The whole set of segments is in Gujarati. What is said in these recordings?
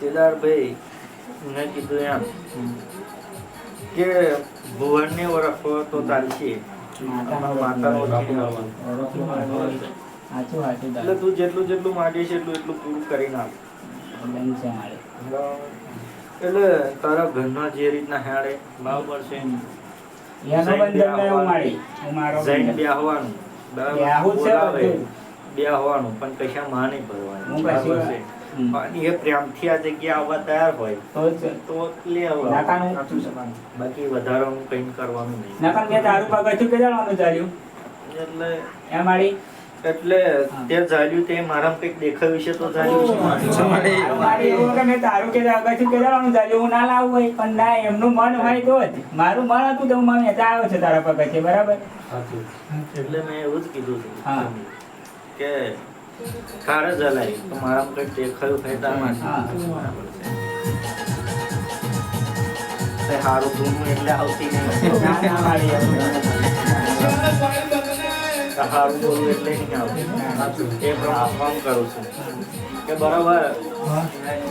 કેદાર ભાઈ મેં કીધું એમ કે ભુવનને ઓળખવો તો ચાલશે, માતાનો ઓળખીને આવવાનું. એટલે તું જેટલું માંગીશ એટલું પૂરું કરી નાખ. એટલે તારા ઘરના જે રીતના હેડે બરાબર છે, જઈને બેહવાનું બેહવાનું, પણ કશા માં નહીં ભરવાનું બરાબર છે. એ પ્રેમથી આ જગ્યા આવવા તૈયાર હોય તો લે બાકી વધારાનું કઈ કરવાનું નહીં. એટલે તે જાલ્યું તે મારા કઈક દેખાયું છે તો જાલ્યું એમનું મન હોય તો જ મારું મન હતું તો હું આવ્યો છે તારા પગથિયે બરાબર. એટલે મેં એવું જ કીધું હતું કે કારે જલાય તો મારા કઈક દેખાયું હોય સારું ધૂમનું એટલે આવતી નહીં, સારું બોલવું એટલે નહીં આવતું. એ પ્રમાણે કરું છું કે બરાબર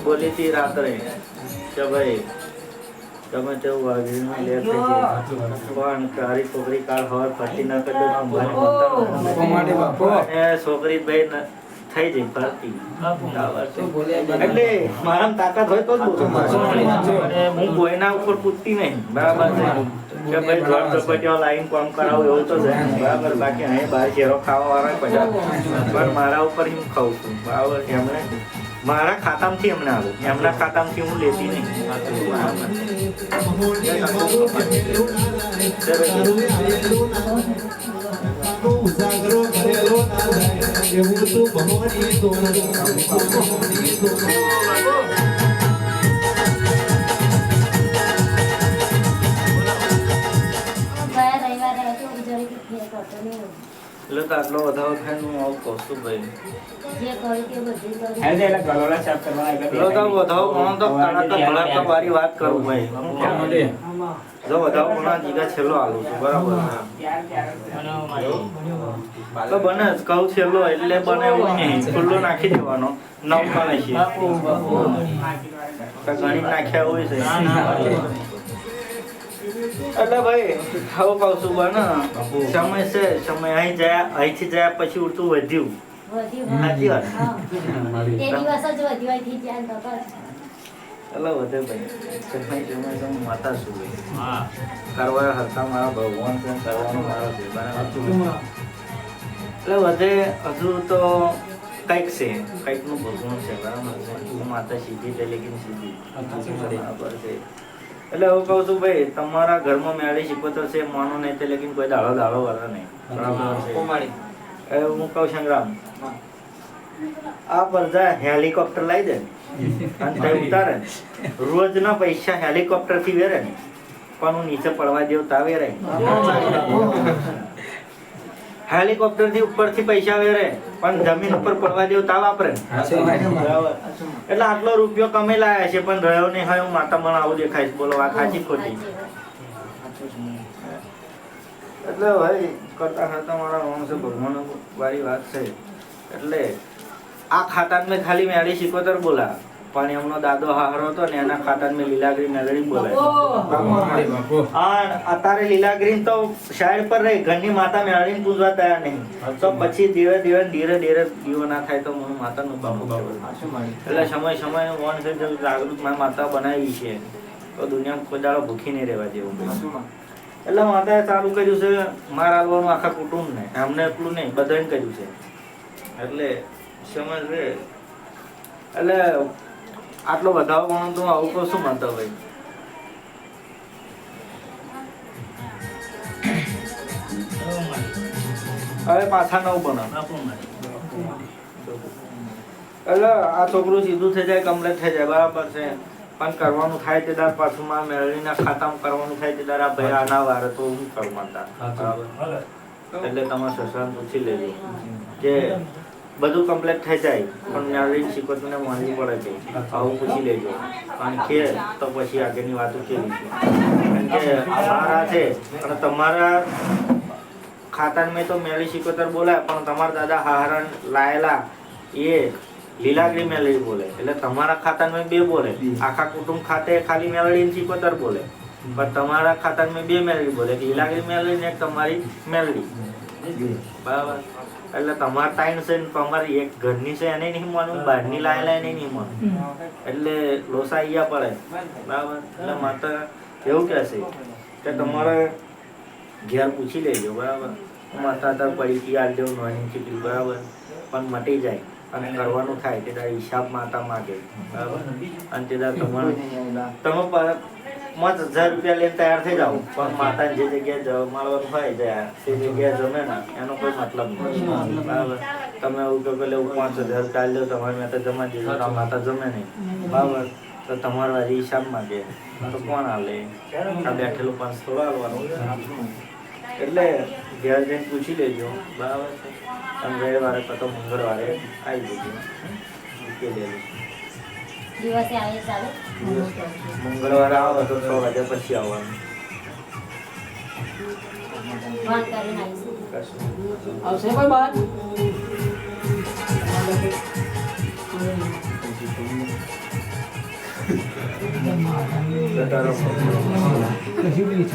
બોલી હતી રાત્રે કે ભાઈ તમે તેવું વાઘીને લે પણ તારી છોકરી કાળ હવે ફરતી ન કરી છોકરી ભાઈ થઈ જઈ ફરતી. એટલે મારા તાકાત હોય તો જ હું કોઈના ઉપર પૂછતી નહીં બરાબર છે કે ભાઈ ઘર ચપટીઓ લાઈન કામ કરાવું એવું તો જાય બરાબર. બાકી અહીં બહાર શેરો ખાવા વાળા બધા પણ મારા ઉપર હું ખાઉં છું બરાબર. એમને મારા ખાતામાંથી એમને આવે, એમના ખાતામાંથી હું લેતી નહીં. ઉજાગરો કરેલો ના જાય એવું તું ભમોની તો એટલે તો આટલો વધારો થાય હું આવું કહું છું ભાઈ. વારી વાત કરું ભાઈ, જો વધારો કોના જીગા છેલ્લો આલું છું બરાબર. તો બને જ કહું છેલ્લો એટલે બને એવું નહીં, ખુલ્લો નાખી દેવાનો. નવ ગણે છે ગણી નાખ્યા હોય છે. એટલે ભાઈ આવું કહું છું બને સમય છે, સમય અહીંથી જાય પછી ઉડતું વધ્યું. સાચી વાત. એટલે વધે ભાઈ સમય માતા શું કરવા હતા મારા ભગવાન છે, કરવાનું મારા ભેગા. એટલે વધે હજુ તો કંઈક છે, કંઈકનું ભગવાન છે બરાબર છે. હું માતા સીધી એટલે લેકિન સીધી બરાબર છે. એટલે હું કહું છું ભાઈ તમારા ઘરમાં મેળી શીખવતો છે માનો નહીં તે લેકિન કોઈ દાડો વાળા નહીં બરાબર છે. હું કહું સંગ્રામ આ પરજા હેલિકોપ્ટર લઈ દે અને તે ઉતારે રોજના પૈસા હેલિકોપ્ટર થી વેરે ને પણ હું નીચે પડવા દેવ તા વેરે. હેલિકોપ્ટર થી ઉપર થી પૈસા વેરે પણ જમીન ઉપર પડવા દેવ તા વાપરે. એટલે આટલો રૂપિયો કમાઈ લાયા છે પણ રહ્યો નહીં હોય. હું માતા મને આવું દેખાય બોલો વાત સાચી ખોટી? એટલે ભાઈ કરતા કરતા મારા માણસે ભગવાન વાળી વાત છે. એટલે આ ખાતા મેં ખાલી મેળી શીખોતર બોલા પણ એમનો દાદો હારો હતો ને એના ખાતા મેં લીલાગ્રીન નગરી બોલાય. અત્યારે લીલાગ્રીન તો સાઈડ પર રહી, ઘરની માતા મેળવીને પૂજવા તૈયાર નહીં. તો પછી ધીરે ધીરે દીવો ના થાય તો હું માતાનું બાપુ. એટલે સમય વન છે જાગૃત માતા બનાવી છે તો દુનિયામાં કોઈ દાડો ભૂખી નહીં રહેવા જેવું. એટલે માતાએ ચાલુ કર્યું છે મારા આવવાનું આખા કુટુંબ ને, એમને એટલું નહીં બધાને કર્યું છે. એટલે સમજ રે એટલે આટલો વધારો પણ તું આવું કહું શું માનતો ભાઈ? હવે પાછા નવું બનાવ. એટલે આ છોકરું સીધું થઈ જાય, કમ્પ્લીટ થઈ જાય બરાબર છે. પણ કરવાનું થાય તે દાર પાછું માં મેળવીના ખાતામાં કરવાનું થાય તે દાર આ ભાઈ આના વારે તો હું કરું માતા બરાબર. એટલે તમારે સસરાને પૂછી લેજો કે બધું કમ્પ્લીટ થઈ જાય પણ મેળવીને શીખવતને માનવી પડે છે. આવું પૂછી લેજો અને કે તો પછી આગળની વાતો કેવી છે. કારણ કે અમારા છે અને તમારા ખાતાને મેં તો મેળી શીખવતર બોલાય પણ તમારા દાદા હારણ લાયેલા એ લીલાગરી મેલડી બોલે એટલે તમારા ખાતામાં 2 બોલે, આખા કુટુંબ ખાતે ખાલી મેલડી ને સિકોતર બોલે, પણ તમારા ખાતામાં 2 મેલડી બોલે, એક લીલાગરી મેલડી ને એક તમારી મેલડી. બરાબર, એટલે તમારા ટાઈમ છે ને તમારી એક ઘરની છે એને નહીં માનવું, બહારની લાયેલા એને નહીં માનવું, એટલે લોસા અહીંયા પડે. બરાબર, એટલે માતા એવું કહેશે કે તમારે ઘેર પૂછી લેજો. બરાબર, માતા તાર પડીકી આલ દેવું નોની ચીકલી. બરાબર, પણ મટી જાય અને કરવાનું થાય તે તારે હિસાબ માતા માગે. બરાબર, અને તે તારે તમે 5,000 રૂપિયા લઈને તૈયાર થઈ જાઓ, પણ માતા જે જગ્યાએ જમાડવાનું હોય જાય તે જગ્યાએ જમે ને એનો કોઈ મતલબ નહીં. બરાબર, તમે એવું કહો કે 5,000 રૂપિયા લો તમારી માતા જમા દીધો તો માતા જમે નહીં. બરાબર, તો તમારો હજી હિસાબ માગે તો કોણ હાલે? આ બેઠેલું 5 થોડા હાલવાનું. એટલે ઘેર જઈને પૂછી લેજો. બરાબર છે, અને રવિવારે તો મંગળવારે આવી જજો. મૂકી દેજો. દિવસે આવે ચાલે મંગળવારે આવો તો 6 વાગ્યા પછી આવવાનું. ફોન કરીને આવીશું. કશું આવશે કોઈ બાર તારો કશું બી